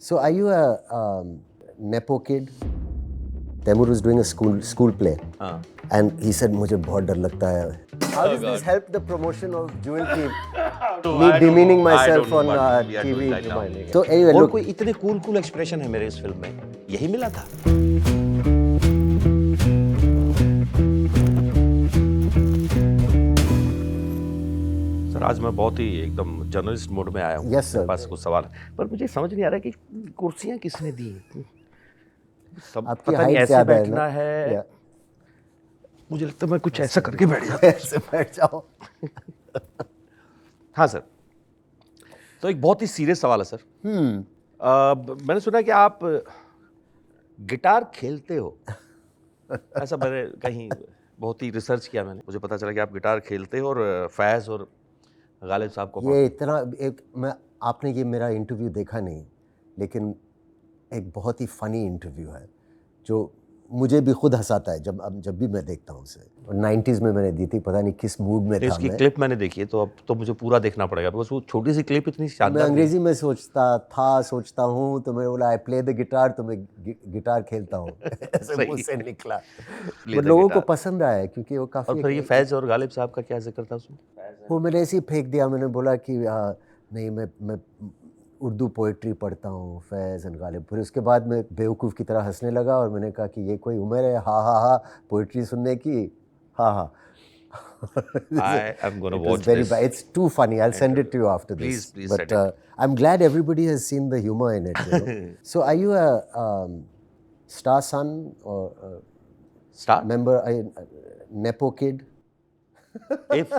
So are you a nepo kid? Taimur was doing a school play, and he said, "मुझे बहुत डर लगता है." How does this help the promotion of Jewel Team? Me demeaning myself on TV. So anyway, और look. कोई इतने cool expression है मेरे इस फिल्म में, यही मिला था। सर आज मैं बहुत ही एकदम जर्नलिस्ट मोड में आया हूँ। Yes, sir. मेरे पास कुछ सवाल है, पर मुझे समझ नहीं आ रहा कि कुर्सियाँ किसने दी हैं? सब आपकी पता नहीं height ऐसे ज़्यादा है बैठना ना? है। Yeah. मुझे लगता है मैं कुछ ऐसा करके बैठ जाता हूँ। ऐसे बैठ जाओ। हाँ सर, तो एक बहुत ही सीरियस सवाल है सर। मैंने सुना कि आप गिटार खेलते हो। ऐसा मैंने कहीं बहुत ही रिसर्च किया मैंने, मुझे पता चला कि आप गिटार खेलते हो और फैज़ और गालिब साहब को ये इतना आपने ये मेरा इंटरव्यू देखा नहीं, लेकिन एक बहुत ही फनी इंटरव्यू है जो मुझे भी खुद हंसाता है जब भी मैं देखता हूँ उसे। और 90s में मैंने दी थी, पता नहीं किस मूड में था इसकी मैं। क्लिप मैंने देखी है, तो अब तो मुझे पूरा देखना पड़ेगा, बिकॉज़ वो छोटी सी क्लिप इतनी मैं शानदार थी। अंग्रेजी में सोचता हूँ, तो मैंने बोला आई प्ले द गिटार, तो मैं गिटार खेलता हूँ। ऐसे सही। मुंह से निकला। Play बट the लोगों को guitar। पसंद आया क्योंकि वो और काफ़ी फिर ये फैज़ और गालिब साहब का क्या ज़िक्र था उसमें? वो मैंने ऐसे ही फेंक दिया। मैंने बोला कि नहीं, मैं उर्दू पोइट्री पढ़ता हूँ, फैज़ एंड गालिब। फिर उसके बाद मैं बेवकूफ़ की तरह हंसने लगा और मैंने कहा कि ये कोई उम्र है हा हा हा पोइट्री सुनने की, हा हा। I am gonna It was watch very this bad. It's too funny. I'll send it to you after Please, this. please But send it. I'm glad everybody has seen the humor in it. So are you a star son or Start? member, nepo kid? If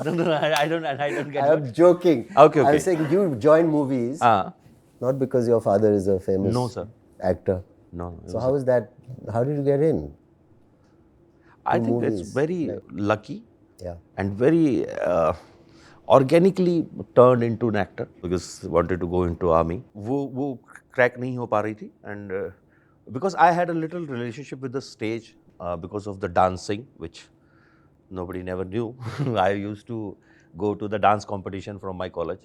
no, I don't get I'm what. joking. Okay, I'm okay. saying you join movies, not because your father is a famous No, sir. actor. No, it So was how is that? How did you get in? I to think it's movies, very like- lucky Yeah. and very organically turned into an actor because wanted to go into army. वो crack नहीं हो पा रही थी, and because I had a little relationship with the stage because of the dancing, which nobody never knew. I used to go to the dance competition from my college,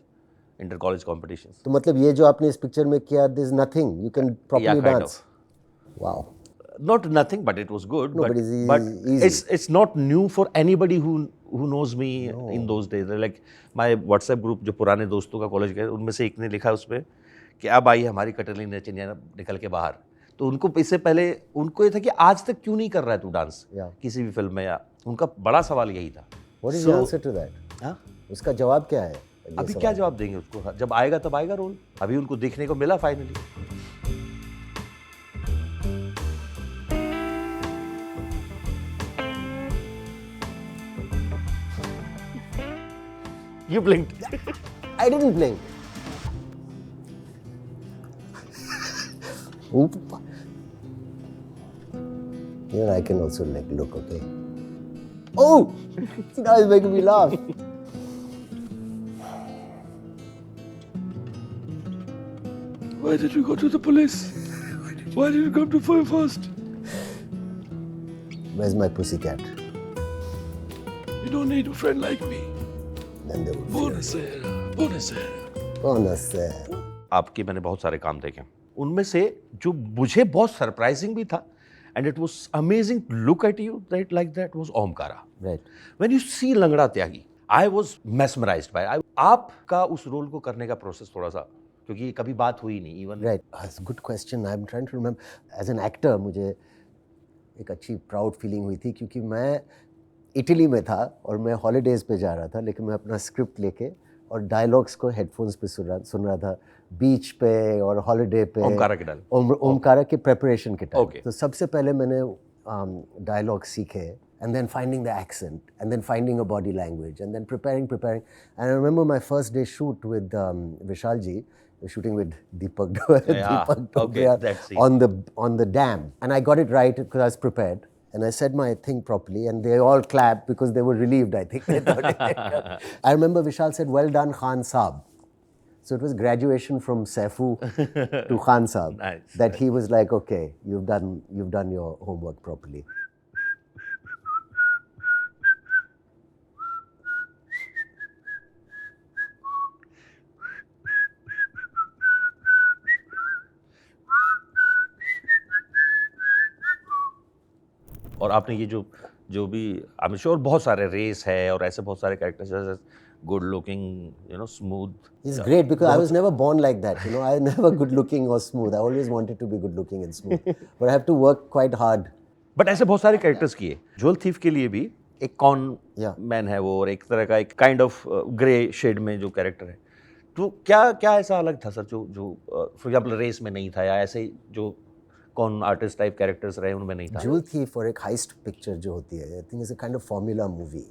inter-college competitions. तो मतलब ये जो आपने इस picture में किया, there's nothing. You can properly Yeah, kind dance. Wow. Not nothing, but it was good. No, but but it's easy. it's not new for anybody who knows me in those days. Like my WhatsApp group जो पुराने दोस्तों का college के, उनमें से एक ने लिखा उसमें कि अब आई हमारी कटरीना नचनिया निकल के बाहर। तो उनको इससे पहले उनको ये था कि आज तक क्यों नहीं कर रहा है तू डांस Yeah. किसी भी फिल्म में, या उनका बड़ा सवाल यही था। What is the answer to that? हाँ? उसका जवाब क्या है? ये अभी सवाल क्या का? जवाब देंगे उसको? जब आएगा तब आएगा रोल। अभी उनको देखने को मिला finally. You blinked. I didn't blink. Oop. Here I can also like look, okay? Oh! See, now it's making me laugh. Why did you go to the police? Why did you come to fire first? Where's my pussycat? You don't need a friend like me. Then they would Buonasera. Buonasera. Buonasera. आपके मैंने बहुत सारे काम देखे, उनमें से जो मुझे बहुत सरप्राइजिंग भी था, and it was amazing to look at you that like that was Omkara. Right. When you see Langda Tyagi, I was mesmerised by आपका उस रोल को करने का प्रोसेस थोड़ा सा, क्योंकि ये कभी बात हुई नहीं even. Right. That's a good question. I'm trying to remember. As an actor, मुझे एक अच्छी प्राउड फीलिंग हुई थी क्योंकि मैं इटली में था और मैं हॉलीडेज पे जा रहा था, लेकिन मैं अपना स्क्रिप्ट लेके और डायलॉग्स को हेडफोन्स पे सुन रहा था बीच पे और हॉलीडे पे। ओमकारा के डायलॉग। ओमकारा के प्रेपरेशन के टाइम। Okay. तो सबसे पहले मैंने डायलॉग सीखे, and then finding the accent, and then finding a body language, and then preparing. And I remember my first day shoot with Vishal ji, shooting with Deepak Deepak okay, Dogria that scene. on the dam, and I got it right because I was prepared. And I said my thing properly, and they all clapped because they were relieved, I think. They thought I remember Vishal said, "Well done, Khan Saab." So it was graduation from Saifu to Khan Saab. Nice. That he was like, "Okay, you've done your homework properly." और आपने ये जो भी I am sure बहुत सारे race है और ऐसे बहुत सारे characters, good looking, you know, smooth. He's great because I was never born like that. You know, I was never good looking or smooth. I always wanted to be good looking and smooth. But I have to work quite hard. But ऐसे बहुत सारे characters किए. Jewel thief के लिए भी एक cone Yeah. Man है वो, और एक तरह का एक काइंड ऑफ ग्रे शेड में जो कैरेक्टर है. तो क्या ऐसा अलग था सर जो फॉर एग्जांपल रेस में नहीं था, या ऐसे जो कौन आर्टिस्ट टाइप कैरेक्टर्स रहे उनमें नहीं था? Jewel Thief और एक heist picture जो होती है, I think is a kind of formula movie,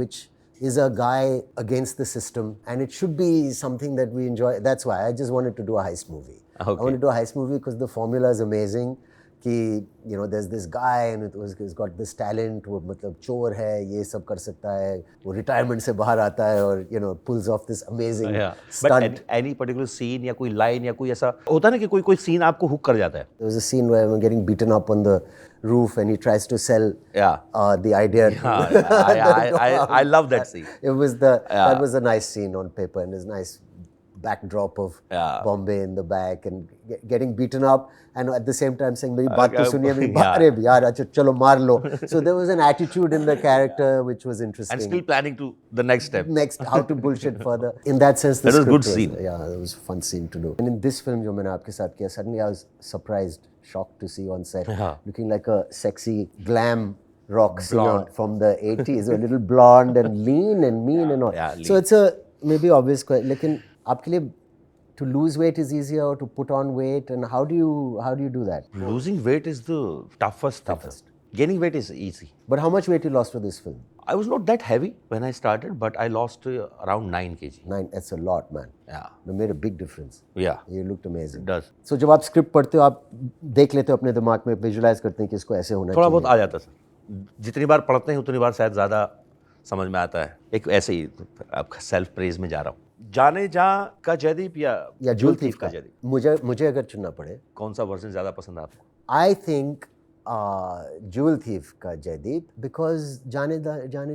which is a guy against the system, and it should be something that we enjoy. That's why I just wanted to do a heist movie. Okay. I wanted to do a heist movie because the formula is amazing. कि you know there's this guy and he's got this talent, वो मतलब चोर है, ये सब कर सकता है, वो रिटायरमेंट से बाहर आता है और you know pulls off this amazing but stunt. At any particular scene या कोई लाइन या कोई ऐसा होता है ना कि कोई सीन आपको हुक कर जाता है? There was a scene where I'm getting beaten up on the roof and he tries to sell the idea. I love that scene. It was that was a nice scene on paper, and it's nice backdrop of Bombay in the back and getting beaten up and at the same time saying मेरी बात तो सुनिए, मेरी बात, अरे यार अच्छा चलो मार लो. So there was an attitude in the character which was interesting. And still planning to the next step. Next, how to bullshit further. In that sense, the That was a good script scene. Yeah, it was a fun scene to do. And in this film, जो मैंने आपके साथ किया, suddenly I was surprised, shocked to see on set, looking like a sexy glam rock singer from the 80s, a little blonde and lean and mean and all. Yeah, so it's a maybe obvious question. लेकिन आपके लिए to lose weight is easier or to put on weight, and how do you do that? Losing weight is the toughest. Gaining weight is easy. But how much weight you lost for this film? I was not that heavy when I started, but I lost around 9 kg. 9, that's a lot, man. Yeah. It made a big difference. Yeah. You looked amazing. It does. So जब आप script पढ़ते हो, आप देख लेते हो अपने दिमाग में, विजुलाइज करते हैं कि इसको ऐसे होना थोड़ा चाहिए. बहुत आ जाता सर. जितनी बार पढ़ते हैं उतनी बार शायद ज़्यादा समझ में आता है. एक ऐसे ही आप सेल्फ प्रेज में जा रहा हूँ. जाने जा का जयदीप या जूल थीफ का जयदीप, मुझे अगर चुनना पड़े, कौन सा वर्जन ज़्यादा पसंद है आपको? आई थिंक जूल थीफ का जयदीप, बिकॉज जाने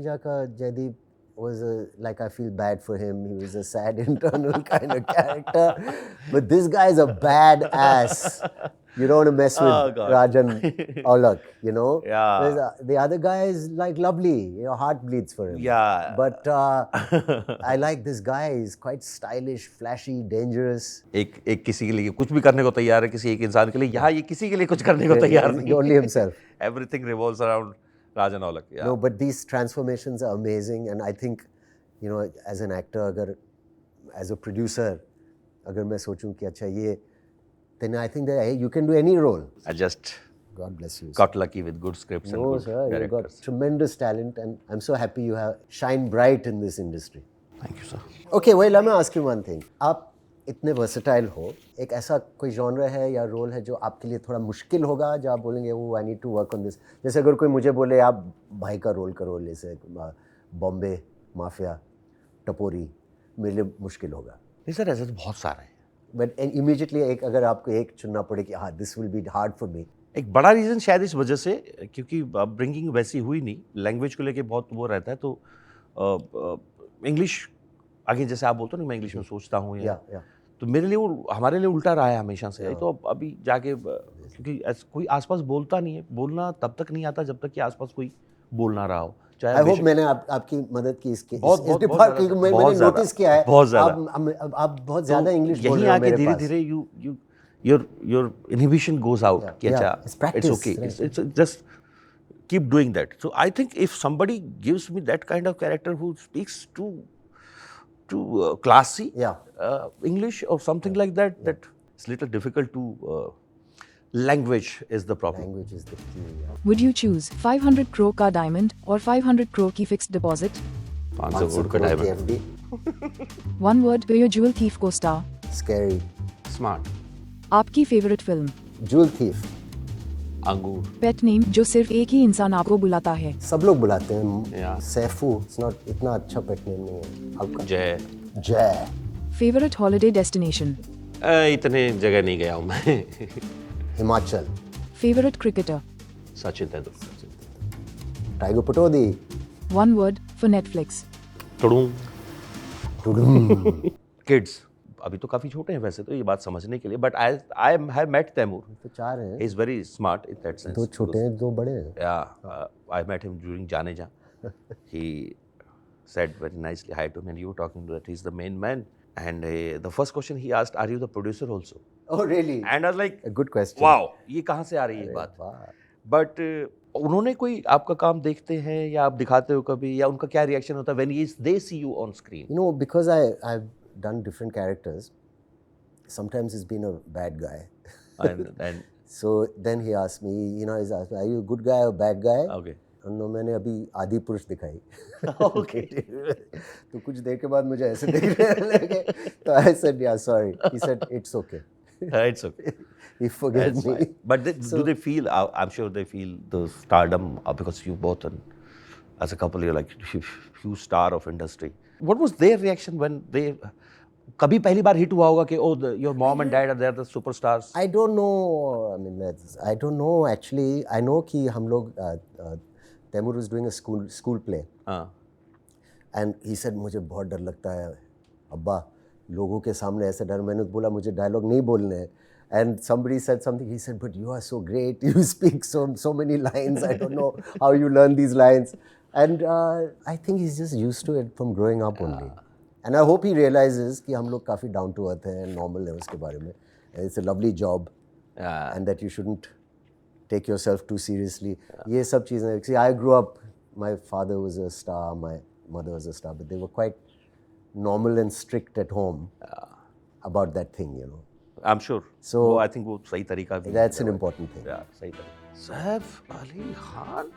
जा का Jaideep was like, I feel bad for him. He was a sad internal kind of character, but this guy is a badass. You don't want to mess with Rajan Aulak, you know. Yeah. The other guy is like lovely. Your heart bleeds for him. Yeah. But I like this guy. He's quite stylish, flashy, dangerous. एक किसी के लिए कुछ भी करने को तैयार है, किसी एक इंसान के लिए. यहाँ ये किसी के लिए कुछ करने को तैयार नहीं. Only himself. Everything revolves around Rajan Aulak. Yeah. No, but these transformations are amazing, and I think, you know, as an actor, as a producer, अगर मैं सोचूं कि अच्छा ये, then I think that you can do any role. I just God bless you. got lucky with good scripts and No, good sir, you've got directors. tremendous talent, and I'm so happy you have shine bright in this industry. Thank you, sir. Okay, well, let me ask you one thing. आप इतने versatile हो, एक ऐसा कोई genre है या role है जो आपके लिए थोड़ा मुश्किल होगा, जो आप बोलेंगे वो I need to work on this. जैसे अगर कोई मुझे बोले आप भाई का रोल करो, जैसे बॉम्बे माफिया टपोरी, मेरे लिए मुश्किल होगा. नहीं सर, ऐसे तो बहुत सारे हैं. But immediately एक अगर आपको एक चुनना पड़े कि हाँ this will be hard for me. एक बड़ा रीज़न शायद इस वजह से, क्योंकि ब्रिंगिंग वैसी हुई नहीं, लैंग्वेज को लेके बहुत वो रहता है, तो इंग्लिश आगे जैसे आप बोलते हो ना, मैं इंग्लिश में सोचता हूँ या तो मेरे लिए वो हमारे लिए उल्टा रहा है हमेशा से. तो अभी जाके क्योंकि कोई आसपास बोलता नहीं है, बोलना तब तक नहीं आता जब तक कि आसपास कोई बोल ना रहा हो. I hope मैंने आपकी मदद की इसके इस डिपार्टमेंट में. मैंने नोटिस किया है आप बहुत ज़्यादा इंग्लिश बोल रहे हो मेरे पास. धीरे-धीरे your inhibition goes out. कि अच्छा, it's okay. It's just keep doing that. So I think if somebody gives me that kind of character who speaks too classy English or something like that, that it's little difficult to. Language is the problem. Language is the key. Would you choose 500 crore का diamond और 500 crore की fixed deposit? 500 crore का diamond. One word पे your jewel thief को star. Scary. Smart. आपकी favorite film? Jewel thief. अंगूर. Pet name जो सिर्फ एक ही इंसान आपको बुलाता है. सब लोग बुलाते हैं. सैफू. It's not इतना अच्छा pet name नहीं है. आपका? जय. Favorite holiday destination? इतने जगह नहीं गया हूँ मैं. Himachal. Favorite cricketer? Sachin Tendulkar. Tiger Pataudi. One word for Netflix. टुडूम. टुडूम. Kids. अभी तो काफ़ी छोटे हैं वैसे तो ये बात समझने के लिए, but I have met Taimur. तो 4 हैं, he is very smart in that sense. 2 छोटे हैं, 2 बड़े हैं. Yeah, I met him during Jaane Jaan. He said very nicely hi to me, and you were talking to that he's the main man. And the first question he asked, "Are you the producer also?" Oh really? And I was like, A good question. "Wow, ये कहाँ से आ रही है अरे बात?" वाह. But उन्होंने कोई आपका काम देखते हैं या आप दिखाते हो कभी, या उनका क्या रिएक्शन होता है when they see you on screen? You know, because I've done different characters, sometimes he's been a bad guy. And So then he asked me, you know, he's asked me, are you a good guy or bad guy? okay. No, मैंने अभी आदि पुरुष दिखाई. Okay. तो कुछ देर के बाद मुझे ऐसे देखने लगे. तो I said, yeah, sorry. He said, it's okay. It's okay. He forgave That's me. fine. But do they feel? I'm sure they feel the stardom because you both, as a couple, you're like huge star of industry. What was their reaction when they? कभी पहली बार hit हुआ होगा कि your mom and dad are there, the superstars. I don't know. I mean, I don't know actually. I know कि हम लोग Taimur was doing a school play. हाँ. And he said मुझे बहुत डर लगता है अब्बा लोगों के सामने ऐसे डर. मैंने बोला मुझे डायलॉग नहीं बोलने हैं. And somebody said something. He said, but you are so great. You speak so many lines. I don't know how you learn these lines. And I think he's just used to it from growing up only. And I hope he realizes कि हम लोग काफ़ी down to earth हैं, normal है उसके बारे में. And it's a lovely job. Yeah. And that you shouldn't take yourself too seriously. ये सब चीज़ें. See, I grew up. My father was a star. My mother was a star. But they were quite normal and strict at home about that thing, you know. I'm sure. So वो I think वो सही तरीका भी. That's an important thing. Yeah, सही तरीका. सैफ अली खान.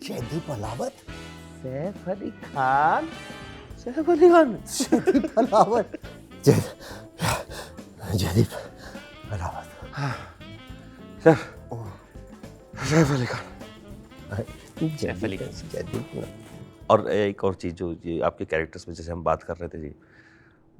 जयदीप अलावत. सैफ अली खान. सैफ अली खान. जयदीप अलावत. जयदीप अलावत. सैफ अली खान. सैफ अली खान. जयदीप. और एक और चीज़ जो ये आपके कैरेक्टर्स में जैसे हम बात कर रहे थे जी,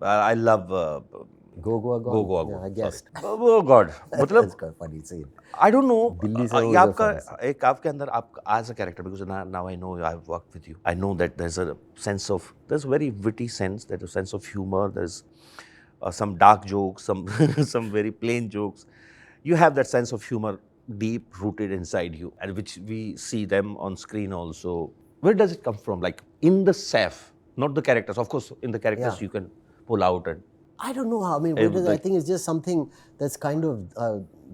I love Go Goa Gone. Go Goa Yeah, Gone. I guessed. Oh God, मतलब That's quite funny scene. I don't know. Delhi से ये वो आपका जो एक आपके अंदर आप as a character, because now I know I've worked with you. I know that there's a sense of, there's a very witty sense, there's a sense of humor, there's some dark jokes, some some very plain jokes. You have that sense of humor deep rooted inside you, and which we see them on screen also. Where does it come from? Like in the Saif, not the characters. Of course, in the characters Yeah. you can pull out and. I don't know how. I mean, where does, I like- think it's just something that's kind of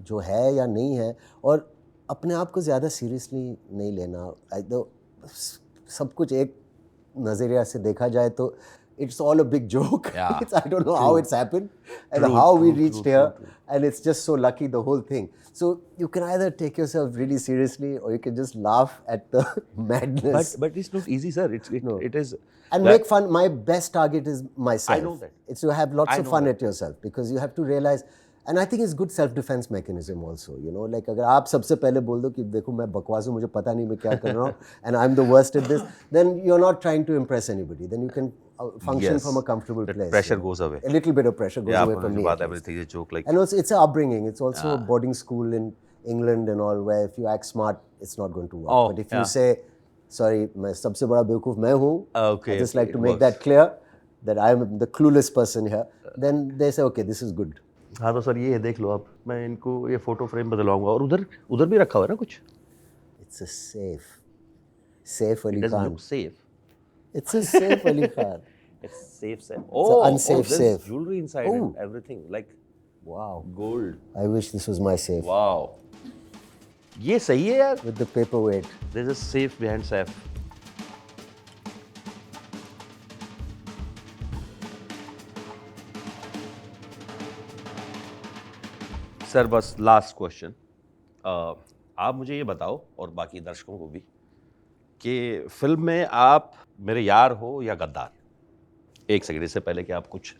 जो है या नहीं है, और अपने आप को ज़्यादा सीरियसली नहीं लेना. सब कुछ एक नज़रिया से देखा जाए तो it's all a big joke. Yeah. I don't know how it's happened and True, how we true, reached true, here, true. and it's just so lucky, the whole thing. So you can either take yourself really seriously or you can just laugh at the madness. But it's not easy, sir. No. It is. And make fun. My best target is myself. I know that. It's to have lots I of know fun that. at yourself, because you have to realize, and I think it's good self-defense mechanism also. You know, like अगर आप सबसे पहले बोल दो कि देखो मैं बकवास हूँ, मुझे पता नहीं मैं क्या कर रहा हूँ, and I'm the worst at this, then you're not trying to impress anybody. Then you can function Yes. from a comfortable That place. pressure you know. goes away. A little bit of pressure goes Yeah, away from me. about at least. everything is a joke like. And also, it's an upbringing. It's also a boarding school in England and all, where if you act smart, it's not going to work. Oh, but if yeah. you say, sorry, मैं सबसे बड़ा बेवकूफ मैं हूँ, Okay, I just like okay, to it make works. that clear, that I'm the clueless person here, then they say, okay, this is good. हाँ तो sir ये है, देख लो आप, मैं इनको ये फोटो फ्रेम बदलवाऊंगा, और उधर भी रखा हुआ है ना कुछ. It's a safe. Safe Ali It doesn't Khan. look safe. It's a safe Ali Khan. It's safe. an unsafe there's safe. jewelry inside Oh. and everything, like Wow. gold. I wish this was my safe. Wow. ये सही है यार. With the paperweight. There's a safe behind Saif. Sir बस last question, आप मुझे ये बताओ और बाकी दर्शकों को भी कि फिल्म में आप मेरे यार हो या गद्दार. एक सेकंड इससे पहले कि आप कुछ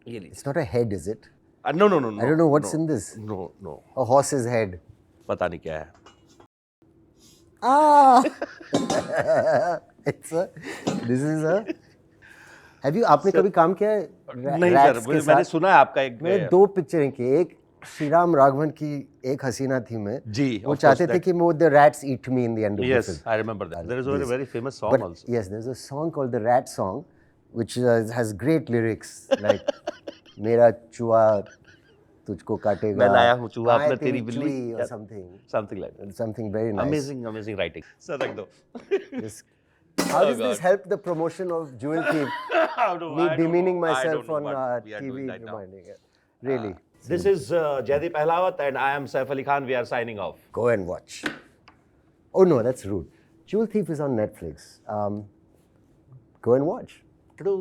ये It's not a head, is it? No no no I don't know what's in this. No no A horse's head. पता नहीं क्या है. Ah! It's a. This is a. Have you? आपने कभी काम किया है नहीं rats सर, के मैंने साथ? सुना है आपका एक. मैंने 2 पिक्चरें की. एक श्री राम राघवन की एक हसीना थी में जी, वो of चाहते course, थे that- कि वो the rats eat me in the end of the Yes, film. I remember that. There is a very famous song But also. yes, there's a song called the Rat Song, which has great lyrics like मेरा चूहा तुझको काटेगा, मैं लाया हूँ चूहा कहाँ है अपना तेरी बिल्ली, चूही or Yeah. something. Something like that. Something very nice. Amazing writing. So like though. This, how does this help the promotion of Jewel Thief? Me demeaning myself on TV, reminding it. Really. This is Jaideep Ahlawat and I am Saif Ali Khan. We are signing off. Go and watch. Oh no, that's rude. Jewel Thief is on Netflix. Go and watch. True.